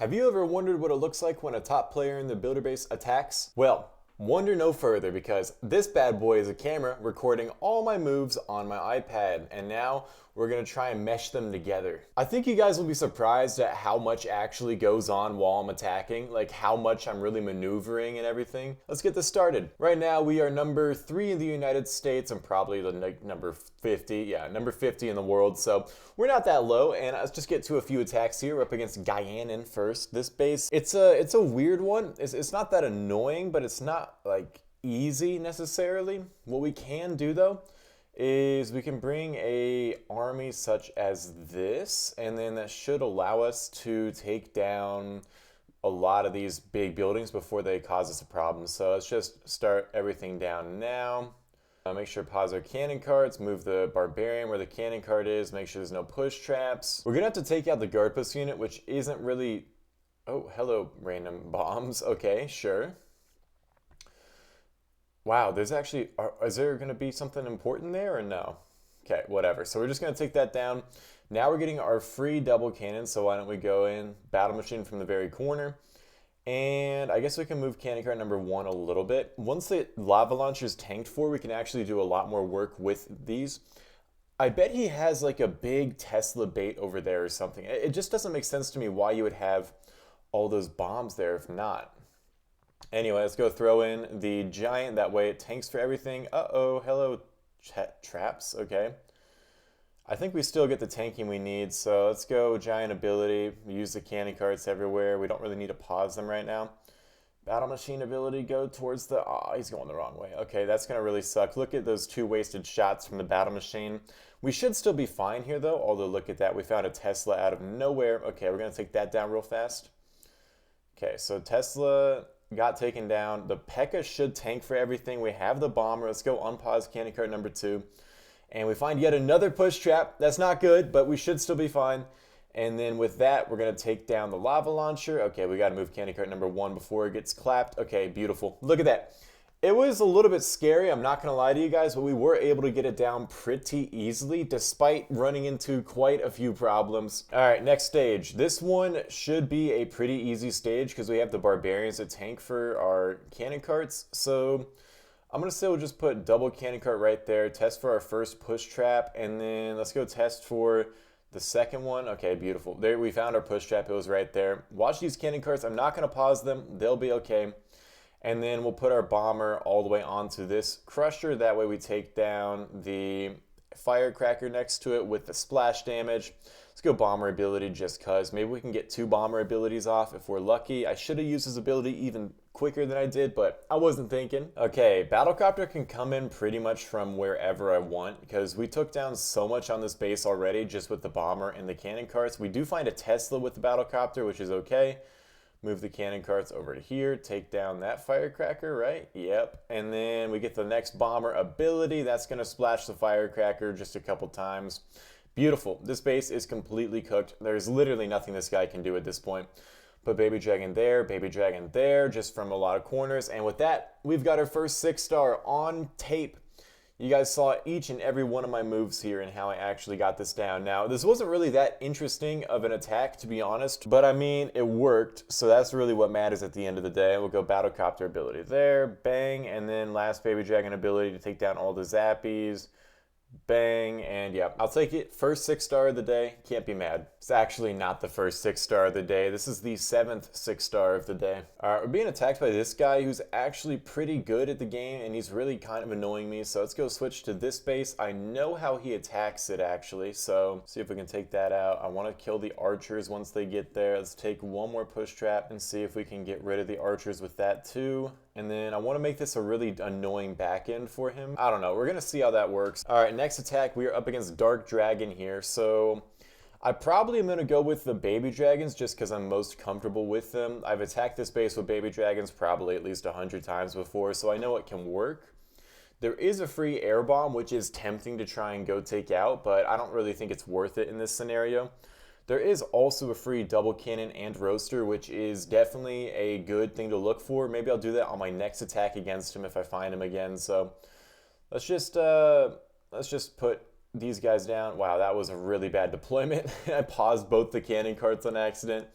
Have you ever wondered what it looks like when a top player in the builder base attacks? Well, wonder no further because this bad boy is a camera recording all my moves on my iPad, and now we're gonna try and mesh them together. I think you guys will be surprised at how much actually goes on while I'm attacking, like how much I'm really maneuvering and everything. Let's get this started. Right now we are number 3 in the United States and probably the number 50, number 50 in the world, so we're not that low, and let's just get to a few attacks here. We're up against Guyanan first. This base, it's a weird one. It's not that annoying, but it's not like easy necessarily. What we can do though is we can bring a army such as this, and then that should allow us to take down a lot of these big buildings before they cause us a problem. So let's just start everything down now. Make sure pause our cannon carts, move the barbarian where the cannon cart is, make sure there's no push traps. We're gonna have to take out the guard post unit, which isn't really... Oh, hello, random bombs. Okay, sure. Wow, there's actually... is there gonna be something important there or no? Okay, whatever. So we're just gonna take that down. Now we're getting our free double cannon, so why don't we go in, battle machine from the very corner. And I guess we can move cannon cart number 1 a little bit. Once the lava launcher is tanked for, we can actually do a lot more work with these. I bet he has like a big Tesla bait over there or something. It just doesn't make sense to me why you would have all those bombs there if not. Anyway, let's go throw in the giant. That way it tanks for everything. Uh-oh, hello traps, okay. I think we still get the tanking we need, so let's go giant ability. We use the cannon carts everywhere. We don't really need to pause them right now. Battle machine ability, go towards the... Oh, he's going the wrong way. Okay, that's going to really suck. Look at those 2 wasted shots from the battle machine. We should still be fine here, though, although look at that. We found a Tesla out of nowhere. Okay, we're going to take that down real fast. Okay, so Tesla got taken down. The P.E.K.K.A. should tank for everything. We have the bomber. Let's go unpause cannon cart number 2. And we find yet another push trap. That's not good, but we should still be fine. And then with that, we're going to take down the lava launcher. Okay, we got to move cannon cart number 1 before it gets clapped. Okay, beautiful. Look at that. It was a little bit scary, I'm not going to lie to you guys, but we were able to get it down pretty easily despite running into quite a few problems. All right, next stage. This one should be a pretty easy stage because we have the barbarians to tank for our cannon carts. So I'm going to say we'll just put double cannon cart right there, test for our first push trap, and then let's go test for the second one. Okay, beautiful. There, we found our push trap. It was right there. Watch these cannon carts. I'm not going to pause them. They'll be okay. And then we'll put our bomber all the way onto this crusher. That way we take down the firecracker next to it with the splash damage. Let's go bomber ability just because. Maybe we can get 2 bomber abilities off if we're lucky. I should have used his ability even quicker than I did, but I wasn't thinking. Okay, battlecopter can come in pretty much from wherever I want because we took down so much on this base already just with the bomber and the cannon carts. We do find a Tesla with the battlecopter, which is okay. Move the cannon carts over to here, take down that firecracker, right? Yep. And then we get the next bomber ability. That's going to splash the firecracker just a couple times. Beautiful. This base is completely cooked. There's literally nothing this guy can do at this point. Put baby dragon there, just from a lot of corners. And with that, we've got our first 6-star on tape. You guys saw each and every one of my moves here and how I actually got this down. Now, this wasn't really that interesting of an attack, to be honest, but I mean, it worked, so that's really what matters at the end of the day. We'll go battlecopter ability there, bang, and then last baby dragon ability to take down all the zappies. Bang, and yeah, I'll take it. First 6-star of the day, can't be mad. It's actually not the first 6-star of the day. This is the 7th 6-star of the day. All right, we're being attacked by this guy who's actually pretty good at the game, and he's really kind of annoying me. So let's go switch to this base. I know how he attacks it actually, so see if we can take that out. I want to kill the archers once they get there. Let's take one more push trap and see if we can get rid of the archers with that too. And then I want to make this a really annoying back end for him. I don't know. We're going to see how that works. All right, next attack, we are up against Dark Dragon here. So I probably am going to go with the baby dragons just because I'm most comfortable with them. I've attacked this base with baby dragons probably at least 100 times before, so I know it can work. There is a free air bomb, which is tempting to try and go take out, but I don't really think it's worth it in this scenario. There is also a free double cannon and roaster, which is definitely a good thing to look for. Maybe I'll do that on my next attack against him if I find him again. So let's just put these guys down. Wow, that was a really bad deployment. I paused both the cannon carts on accident.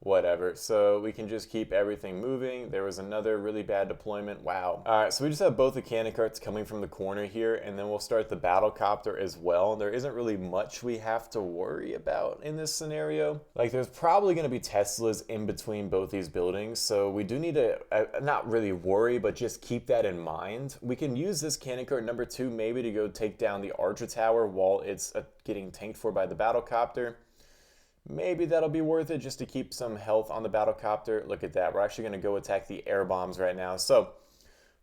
whatever. So we can just keep everything moving. There was another really bad deployment. Wow. All right, so we just have both the cannon carts coming from the corner here, and then we'll start the battle copter as well. There isn't really much we have to worry about in this scenario. Like, there's probably going to be Teslas in between both these buildings, so we do need to not really worry, but just keep that in mind. We can use this cannon cart number 2 maybe to go take down the Archer Tower while it's getting tanked for by the battle copter. Maybe that'll be worth it just to keep some health on the battlecopter. Look at that. We're actually going to go attack the air bombs right now. So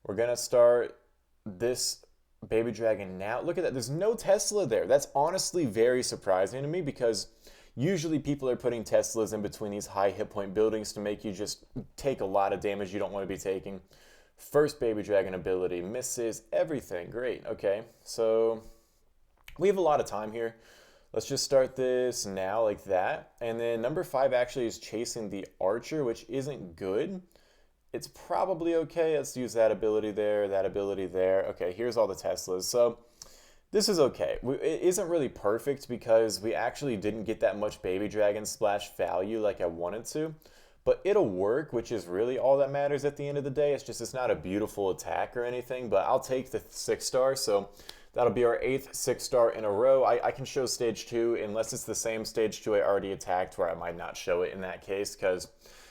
we're going to start this baby dragon now. Look at that. There's no Tesla there. That's honestly very surprising to me because usually people are putting Teslas in between these high hit point buildings to make you just take a lot of damage you don't want to be taking. First baby dragon ability. Misses everything. Great. Okay. So we have a lot of time here. Let's just start this now like that. And then number 5 actually is chasing the Archer, which isn't good. It's probably okay. Let's use that ability there, that ability there. Okay, here's all the Teslas. So this is okay. It isn't really perfect because we actually didn't get that much baby dragon splash value like I wanted to. But it'll work, which is really all that matters at the end of the day. It's just, it's not a beautiful attack or anything, but I'll take the 6-star. So that'll be our 8th 6-star in a row. I can show stage 2 unless it's the same stage 2 I already attacked, where I might not show it in that case because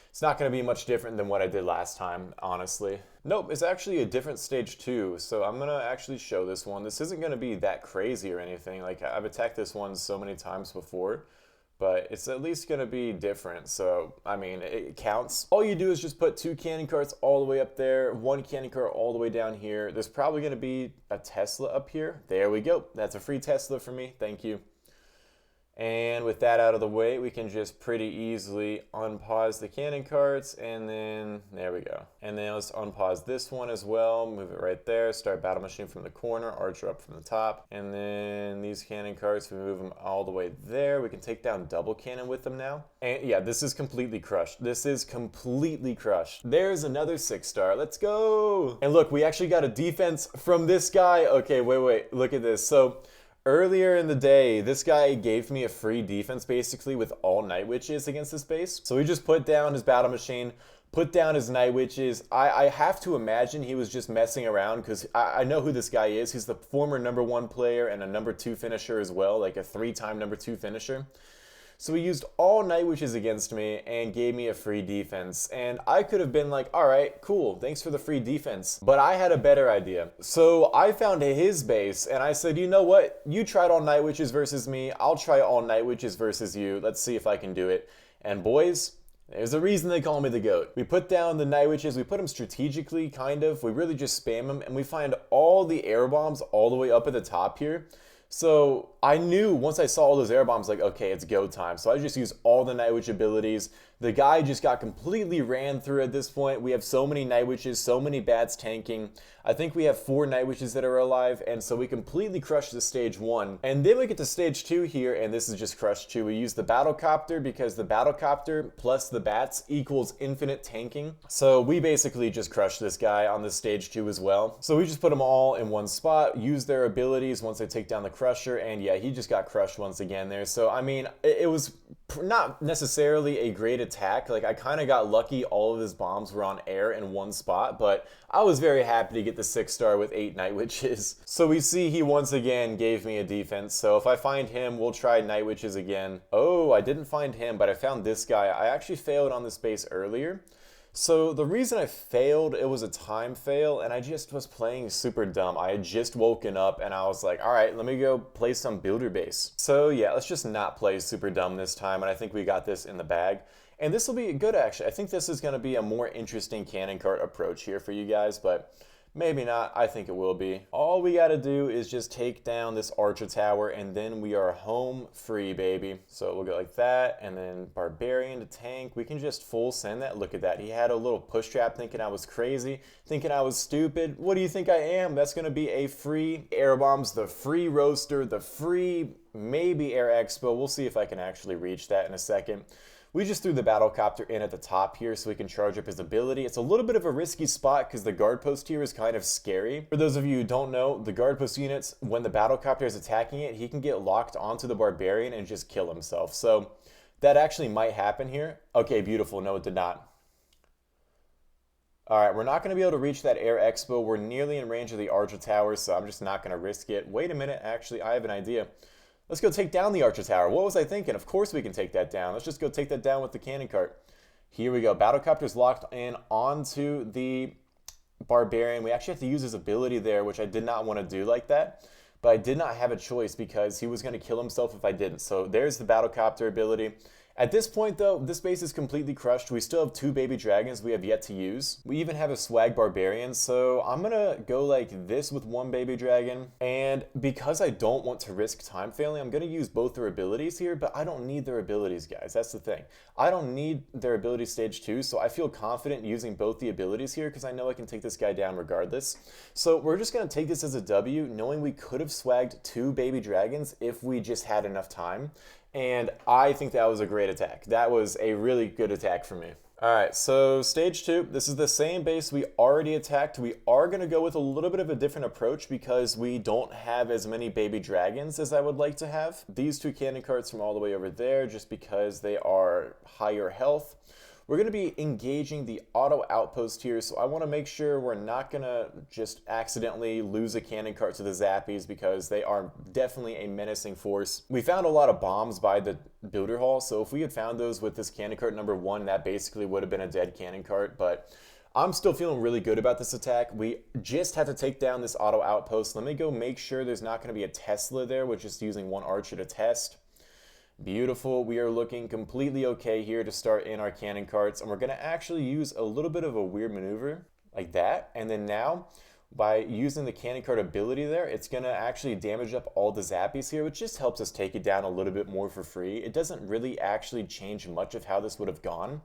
it's not going to be much different than what I did last time, honestly. Nope, it's actually a different stage 2, so I'm going to actually show this one. This isn't going to be that crazy or anything. Like, I've attacked this one so many times before, but it's at least going to be different. So, I mean, it counts. All you do is just put 2 cannon carts all the way up there, 1 cannon cart all the way down here. There's probably going to be a Tesla up here. There we go. That's a free Tesla for me. Thank you. And with that out of the way, we can just pretty easily unpause the cannon carts, and then there we go. And then let's unpause this one as well, move it right there, start battle machine from the corner, Archer up from the top, and then these cannon carts, we move them all the way there. We can take down double cannon with them now. And yeah, this is completely crushed. This is completely crushed. There's another 6-star. Let's go. And look, we actually got a defense from this guy. Okay, wait, look at this. So earlier in the day, this guy gave me a free defense basically with all Night Witches against this base. So we just put down his battle machine, put down his Night Witches. I have to imagine he was just messing around because I know who this guy is. He's the former #1 player and a #2 finisher as well, like a 3-time #2 finisher. So he used all Night Witches against me and gave me a free defense. And I could have been like, all right, cool, thanks for the free defense. But I had a better idea. So I found his base and I said, you know what? You tried all Night Witches versus me. I'll try all Night Witches versus you. Let's see if I can do it. And boys, there's a reason they call me the GOAT. We put down the Night Witches. We put them strategically, kind of. We really just spam them. And we find all the air bombs all the way up at the top here. So I knew once I saw all those air bombs, like, okay, it's go time. So I just used all the Night Witch abilities. The guy just got completely ran through at this point. We have so many Night Witches, so many bats tanking. I think we have 4 Night Witches that are alive, and so we completely crushed the stage 1. And then we get to stage 2 here, and this is just crushed too. We use the battlecopter because the battlecopter plus the bats equals infinite tanking. So we basically just crushed this guy on this stage 2 as well. So we just put them all in one spot, use their abilities once they take down the crusher, and yeah, he just got crushed once again there. So I mean, it was not necessarily a great attack. Like, I kind of got lucky all of his bombs were on air in one spot, but I was very happy to get the 6-star with 8 Night Witches. So we see he once again gave me a defense. So if I find him, we'll try Night Witches again. Oh, I didn't find him, but I found this guy. I actually failed on this base earlier. So the reason I failed, it was a time fail, and I just was playing super dumb. I had just woken up, and I was like, all right, let me go play some builder base. So yeah, let's just not play super dumb this time, and I think we got this in the bag. And this will be good, actually. I think this is going to be a more interesting cannon cart approach here for you guys, but maybe not. I think it will be. All we got to do is just take down this Archer Tower, and then we are home free, baby. So we'll go like that, and then Barbarian to tank. We can just full send that. Look at that. He had a little push trap thinking I was crazy, thinking I was stupid. What do you think I am? That's going to be a free air bombs, the free roaster, the free maybe air expo. We'll see if I can actually reach that in a second. We just threw the battlecopter in at the top here so we can charge up his ability. It's a little bit of a risky spot because the guard post here is kind of scary. For those of you who don't know, the guard post units, when the battlecopter is attacking it, he can get locked onto the barbarian and just kill himself. So That actually might happen here. Okay, beautiful. No, it did not. All right, we're not going to be able to reach that air expo. We're nearly in range of the Archer Tower, so I'm just not going to risk it. Wait a minute. Actually, I have an idea. Let's go take down the Archer Tower. What was I thinking? Of course we can take that down. Let's just go take that down with the cannon cart. Here we go. Battlecopter's locked in onto the Barbarian. We actually have to use his ability there, which I did not want to do like that. But I did not have a choice because he was going to kill himself if I didn't. So there's the Battlecopter ability. At this point, though, this base is completely crushed. We still have 2 baby dragons we have yet to use. We even have a swag barbarian, so I'm going to go like this with 1 baby dragon. And because I don't want to risk time failing, I'm going to use both their abilities here, but I don't need their abilities, guys. That's the thing. I don't need their ability stage 2, so I feel confident using both the abilities here because I know I can take this guy down regardless. So we're just going to take this as a W, knowing we could have swagged 2 baby dragons if we just had enough time. And I think that was a great attack. That was a really good attack for me. All right, so stage 2, this is the same base we already attacked. We are going to go with a little bit of a different approach because we don't have as many baby dragons as I would like to have. These 2 cannon carts from all the way over there just because they are higher health. We're going to be engaging the auto outpost here, so I want to make sure we're not going to just accidentally lose a cannon cart to the Zappies because they are definitely a menacing force. We found a lot of bombs by the builder hall, so if we had found those with this cannon cart number 1, that basically would have been a dead cannon cart, but I'm still feeling really good about this attack. We just have to take down this auto outpost. Let me go make sure there's not going to be a Tesla there. We're just using 1 archer to test. Beautiful. We are looking completely okay here to start in our cannon carts, and we're going to actually use a little bit of a weird maneuver like that, and then now by using the cannon cart ability there, it's going to actually damage up all the Zappies here, which just helps us take it down a little bit more for free. It doesn't really actually change much of how this would have gone,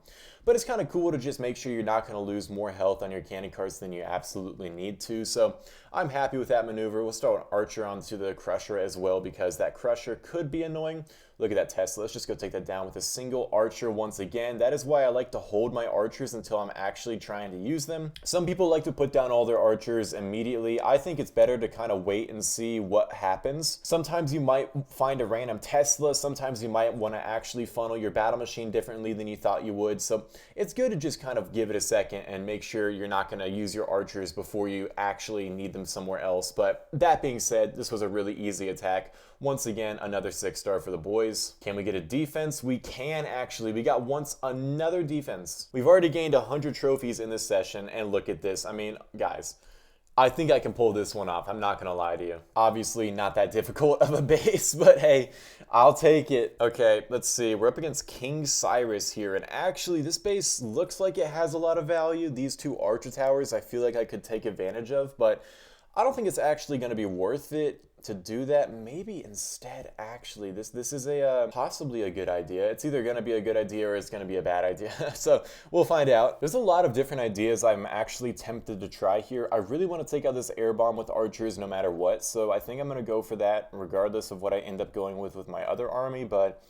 but it's kind of cool to just make sure you're not going to lose more health on your cannon carts than you absolutely need to. So I'm happy with that maneuver. We'll start an archer onto the crusher as well because that crusher could be annoying. Look at that Tesla. Let's just go take that down with a single archer once again. That is why I like to hold my archers until I'm actually trying to use them. Some people like to put down all their archers immediately. I think it's better to kind of wait and see what happens. Sometimes you might find a random Tesla. Sometimes you might want to actually funnel your battle machine differently than you thought you would. So it's good to just kind of give it a second and make sure you're not going to use your archers before you actually need them somewhere else. But that being said, this was a really easy attack. Once again, another 6-star for the boys. Can we get a defense? We can actually. We got once another defense. We've already gained 100 trophies in this session, and look at this. I mean, guys, I think I can pull this one off. I'm not going to lie to you. Obviously, not that difficult of a base, but hey, I'll take it. Okay, let's see. We're up against King Cyrus here, and actually, this base looks like it has a lot of value. These 2 archer towers I feel like I could take advantage of, but I don't think it's actually going to be worth it to do that. Maybe instead, actually, this is a possibly a good idea. It's either going to be a good idea or it's going to be a bad idea. So we'll find out. There's a lot of different ideas I'm actually tempted to try here. I really want to take out this air bomb with archers no matter what. So I think I'm going to go for that regardless of what I end up going with my other army. But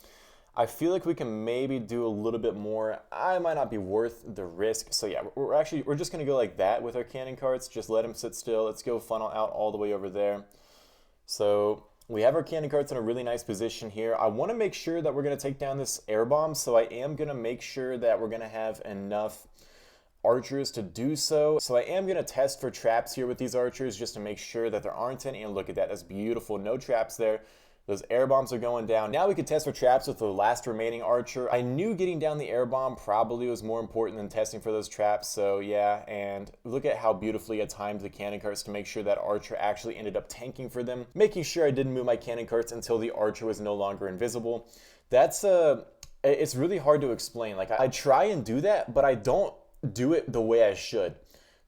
I feel like we can maybe do a little bit more. I might not be worth the risk. So yeah, we're just going to go like that with our cannon carts. Just let them sit still. Let's go funnel out all the way over there. So we have our cannon carts in a really nice position here. I want to make sure that we're going to take down this air bomb. So I am going to make sure that we're going to have enough archers to do so. So I am going to test for traps here with these archers just to make sure that there aren't any. And look at that. That's beautiful. No traps there. Those air bombs are going down. Now we can test for traps with the last remaining archer. I knew getting down the air bomb probably was more important than testing for those traps. So yeah, and look at how beautifully I timed the cannon carts to make sure that archer actually ended up tanking for them. Making sure I didn't move my cannon carts until the archer was no longer invisible. That's it's really hard to explain. Like I try and do that, but I don't do it the way I should.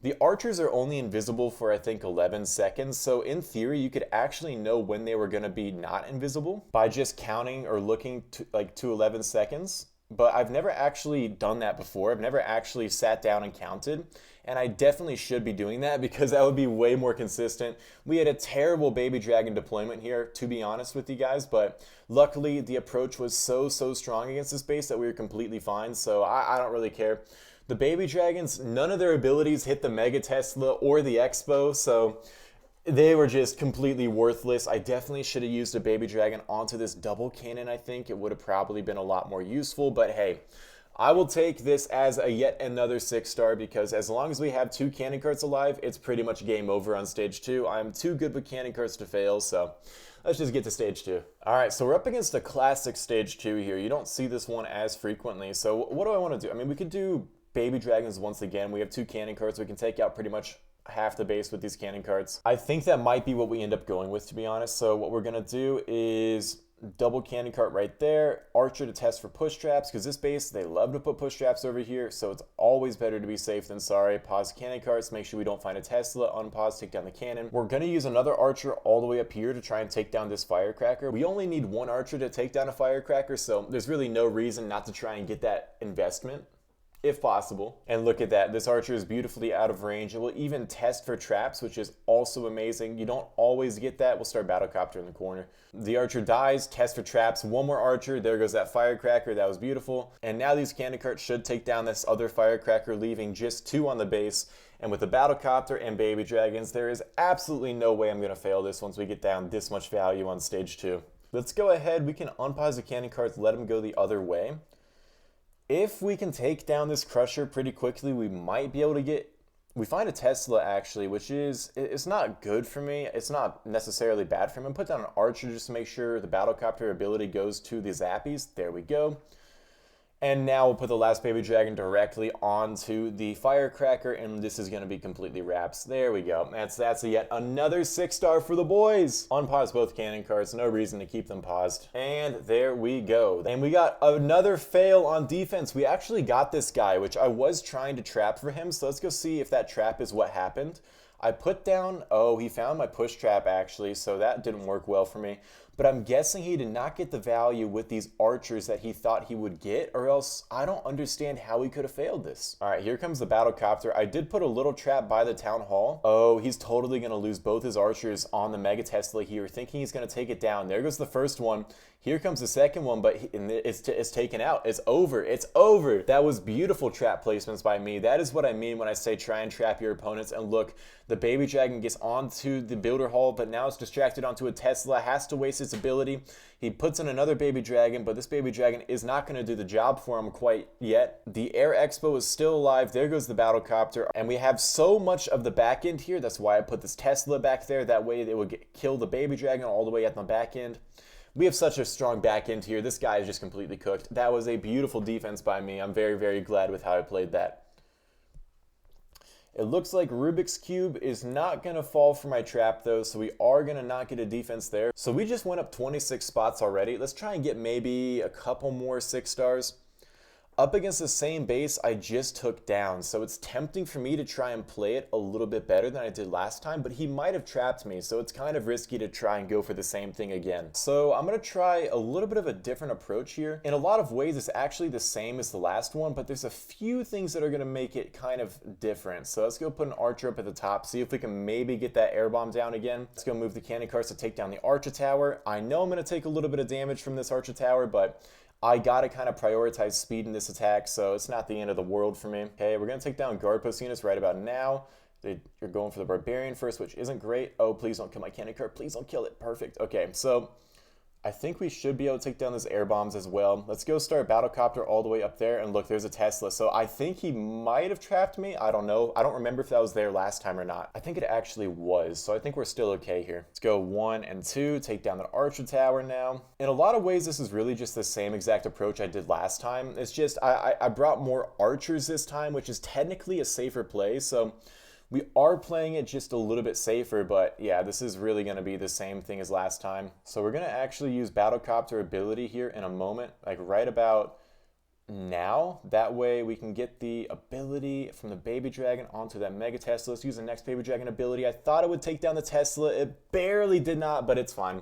The archers are only invisible for, I think, 11 seconds, so in theory, you could actually know when they were going to be not invisible by just counting or looking to 11 seconds. But I've never actually done that before. I've never actually sat down and counted, and I definitely should be doing that because that would be way more consistent. We had a terrible baby dragon deployment here, to be honest with you guys, but luckily the approach was so strong against this base that we were completely fine, so I don't really care. The baby dragons, none of their abilities hit the Mega Tesla or the Expo, so They were just completely worthless. I definitely should have used a baby dragon onto this double cannon, I think. It would have probably been a lot more useful, but hey, I will take this as a yet another 6-star because as long as we have 2 cannon carts alive, it's pretty much game over on stage 2. I'm too good with cannon carts to fail, so let's just get to stage 2. All right, so we're up against a classic stage 2 here. You don't see this one as frequently, so what do I want to do? I mean, we could do baby dragons once again. We have 2 cannon carts. We can take out pretty much half the base with these cannon carts. I think that might be what we end up going with, to be honest. So what we're gonna do is double cannon cart right there, archer to test for push traps, because this base, they love to put push traps over here, so it's always better to be safe than sorry. Pause cannon carts, make sure we don't find a Tesla, unpause, take down the cannon. We're gonna use another archer all the way up here to try and take down this firecracker. We only need 1 archer to take down a firecracker, so there's really no reason not to try and get that investment, if possible. And look at that, this archer is beautifully out of range. It will even test for traps, which is also amazing. You don't always get that. We'll start battlecopter in the corner. The archer dies, test for traps, 1 more archer, there goes that firecracker, that was beautiful. And now these cannon carts should take down this other firecracker, leaving just 2 on the base. And with the battlecopter and baby dragons, there is absolutely no way I'm gonna fail this once we get down this much value on stage 2. Let's go ahead, we can unpause the cannon carts, let them go the other way. If we can take down this crusher pretty quickly, we might be able to we find a Tesla actually, which is, it's not good for me. It's not necessarily bad for me. I'm put down an archer just to make sure the battlecopter ability goes to the zappies. There we go. And now we'll put the last baby dragon directly onto the firecracker, and this is going to be completely wraps. There we go. That's yet another 6-star for the boys. Unpause both cannon carts. No reason to keep them paused. And there we go. And we got another fail on defense. We actually got this guy, which I was trying to trap for him. So let's go see if that trap is what happened. I put down, oh, he found my push trap actually, so that didn't work well for me. But I'm guessing he did not get the value with these archers that he thought he would get, or else I don't understand how he could have failed this. All right, here comes the battlecopter. I did put a little trap by the town hall. Oh, he's totally gonna lose both his archers on the Mega Tesla here, thinking he's gonna take it down. There goes the first one. Here comes the second one, but it's taken out. It's over. It's over. That was beautiful trap placements by me. That is what I mean when I say try and trap your opponents. And look, the baby dragon gets onto the builder hall, but now it's distracted onto a Tesla, has to waste its ability. He puts in another baby dragon, but this baby dragon is not going to do the job for him quite yet. The Air Expo is still alive. There goes the battlecopter. And we have so much of the back end here. That's why I put this Tesla back there. That way it would kill the baby dragon all the way at the back end. We have such a strong back end here. This guy is just completely cooked. That was a beautiful defense by me. I'm very, very glad with how I played that. It looks like Rubik's Cube is not going to fall for my trap though, so we are going to not get a defense there. So we just went up 26 spots already. Let's try and get maybe a couple more 6-stars. Up against the same base I just took down, so it's tempting for me to try and play it a little bit better than I did last time, but he might have trapped me, so it's kind of risky to try and go for the same thing again. So I'm going to try a little bit of a different approach here. In a lot of ways, it's actually the same as the last one, but there's a few things that are going to make it kind of different. So let's go put an archer up at the top, see if we can maybe get that air bomb down again. Let's go move the cannon carts to take down the archer tower. I know I'm going to take a little bit of damage from this archer tower, but I gotta kind of prioritize speed in this attack, so it's not the end of the world for me. Okay, we're gonna take down guard post units right about now. You're going for the barbarian first, which isn't great. Oh, please don't kill my cannon cart. Please don't kill it. Perfect. Okay, so I think we should be able to take down those air bombs as well. Let's go start battlecopter all the way up there, and look, there's a Tesla. So I think he might have trapped me. I don't know. I don't remember if that was there last time or not. I think it actually was, so I think we're still okay here. Let's go 1 and 2, take down the archer tower now. In a lot of ways, this is really just the same exact approach I did last time. It's just I brought more archers this time, which is technically a safer play, so we are playing it just a little bit safer, but yeah, this is really going to be the same thing as last time. So we're going to actually use battlecopter ability here in a moment, like right about now. That way we can get the ability from the baby dragon onto that mega Tesla. Let's use the next baby dragon ability. I thought it would take down the Tesla. It barely did not, but it's fine.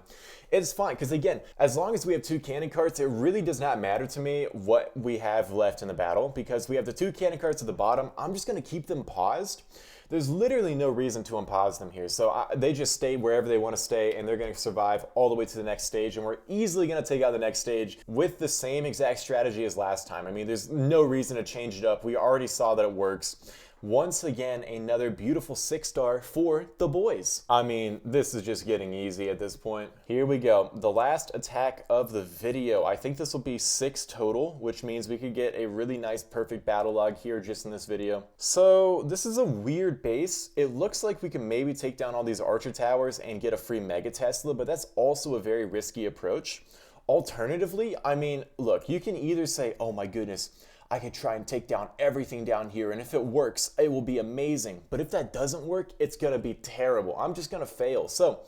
It's fine, because again, as long as we have 2 cannon carts, it really does not matter to me what we have left in the battle, because we have the 2 cannon carts at the bottom. I'm just going to keep them paused. There's literally no reason to unpause them here. So they just stay wherever they want to stay, and they're going to survive all the way to the next stage. And we're easily going to take out the next stage with the same exact strategy as last time. I mean, there's no reason to change it up. We already saw that it works. Once again, another beautiful 6-star for the boys. I mean, this is just getting easy at this point. Here we go. The last attack of the video. I think this will be 6 total, which means we could get a really nice perfect battle log here just in this video. So this is a weird base. It looks like we can maybe take down all these archer towers and get a free Mega Tesla, but that's also a very risky approach. Alternatively, I mean, look, you can either say, oh my goodness, I could try and take down everything down here, and if it works, it will be amazing. But if that doesn't work, it's gonna be terrible. I'm just gonna fail. So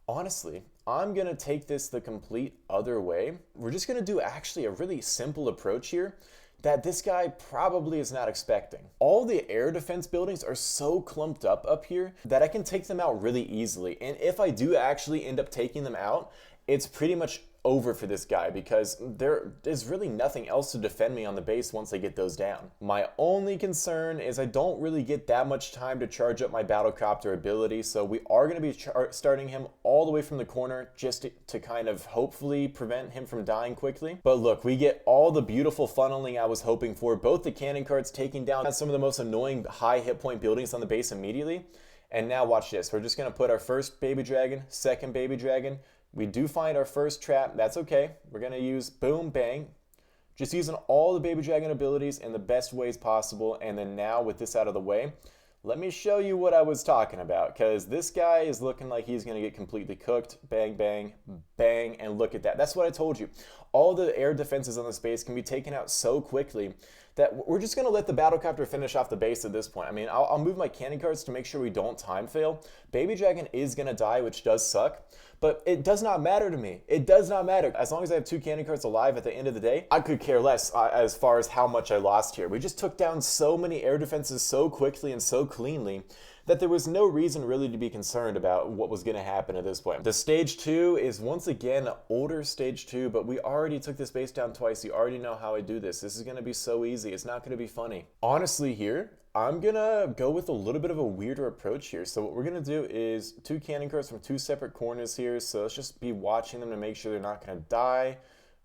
honestly, I'm gonna take this the complete other way. We're just gonna do actually a really simple approach here that this guy probably is not expecting. All the air defense buildings are so clumped up here that I can take them out really easily. And if I do actually end up taking them out, it's pretty much over for this guy because there is really nothing else to defend me on the base once I get those down. My only concern is I don't really get that much time to charge up my battlecopter ability, so we are going to be starting him all the way from the corner just to kind of hopefully prevent him from dying quickly. But look, we get all the beautiful funneling I was hoping for, both the cannon carts taking down some of the most annoying high hit point buildings on the base immediately. And now watch this. We're just going to put our first baby dragon, second baby dragon. We do find our first trap. That's okay. We're going to use boom, bang. Just using all the baby dragon abilities in the best ways possible. And then now with this out of the way, let me show you what I was talking about. Because this guy is looking like he's going to get completely cooked. Bang, bang, bang. And look at that. That's what I told you. All the air defenses on the base can be taken out so quickly that we're just going to let the battlecopter finish off the base at this point. I mean, I'll move my cannon carts to make sure we don't time fail. Baby dragon is going to die, which does suck. But it does not matter to me. It does not matter. As long as I have 2 cannon carts alive at the end of the day, I could care less as far as how much I lost here. We just took down so many air defenses so quickly and so cleanly that there was no reason really to be concerned about what was going to happen at this point. The stage 2 is once again an older stage 2, but we already took this base down twice. You already know how I do this. This is going to be so easy. It's not going to be funny. Honestly here, I'm gonna go with a little bit of a weirder approach here. So what we're gonna do is 2 cannon carts from 2 separate corners here. So let's just be watching them to make sure they're not gonna die.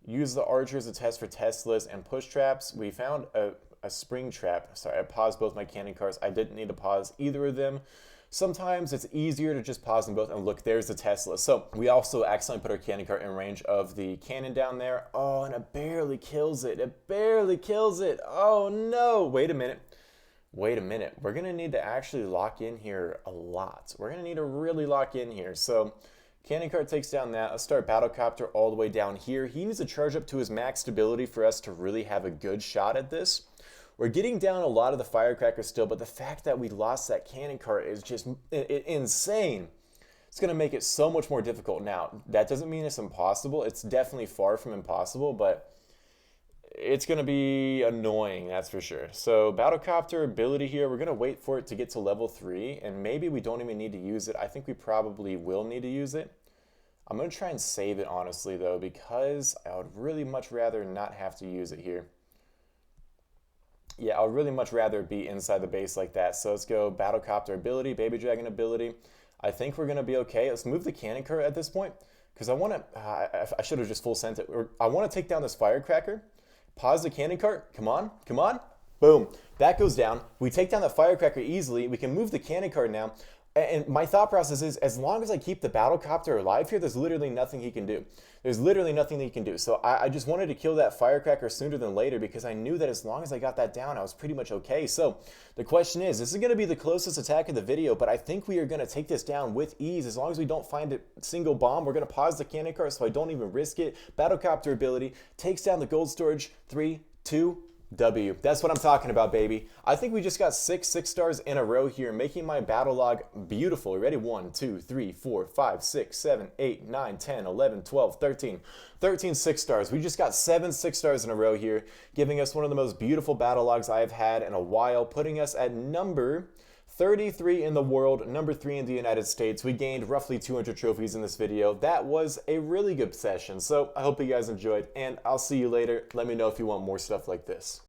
Use the archers to test for Teslas and push traps. We found a spring trap. Sorry, I paused both my cannon carts. I didn't need to pause either of them. Sometimes it's easier to just pause them both, and look, there's the Tesla. So we also accidentally put our cannon cart in range of the cannon down there. Oh, and it barely kills it. It barely kills it. Oh no, wait a minute. Wait a minute, we're gonna need to actually lock in here a lot. We're gonna need to really lock in here. So cannon cart takes down that. Let's start battlecopter all the way down here. He needs to charge up to his max stability for us to really have a good shot at this. We're getting down a lot of the firecrackers still, but the fact that we lost that cannon cart is just insane. It's gonna make it so much more difficult. Now, that doesn't mean it's impossible. It's definitely far from impossible, but it's going to be annoying, that's for sure. So battlecopter ability here, we're going to wait for it to get to level 3, and maybe we don't even need to use it. I think we probably will need to use it. I'm going to try and save it, honestly, though, because I would really much rather not have to use it here. Yeah, I would really much rather be inside the base like that. So let's go battlecopter ability, baby dragon ability. I think we're going to be okay. Let's move the cannon cart at this point, because I want to, I should have just full sent it. I want to take down this firecracker. Pause the cannon cart. Come on. Come on. Boom. That goes down. We take down the firecracker easily. We can move the cannon cart now. And my thought process is, as long as I keep the battlecopter alive here, there's literally nothing he can do. There's literally nothing that he can do. So I just wanted to kill that firecracker sooner than later because I knew that as long as I got that down, I was pretty much okay. So the question is, this is going to be the closest attack of the video, but I think we are going to take this down with ease. As long as we don't find a single bomb, we're going to pause the cannon cart so I don't even risk it. Battlecopter ability takes down the gold storage. 3, 2, W. That's what I'm talking about, baby. I think we just got 6 6-stars in a row here, making my battle log beautiful. Ready? 1, 2, 3, 4, 5, 6, 7, 8, 9, 10, 11, 12, 13. 13 6-stars. We just got 7 6-stars in a row here, giving us one of the most beautiful battle logs I've had in a while, putting us at number 33 in the world, number 3 in the United States. We gained roughly 200 trophies in this video. That was a really good session. So I hope you guys enjoyed, and I'll see you later. Let me know if you want more stuff like this.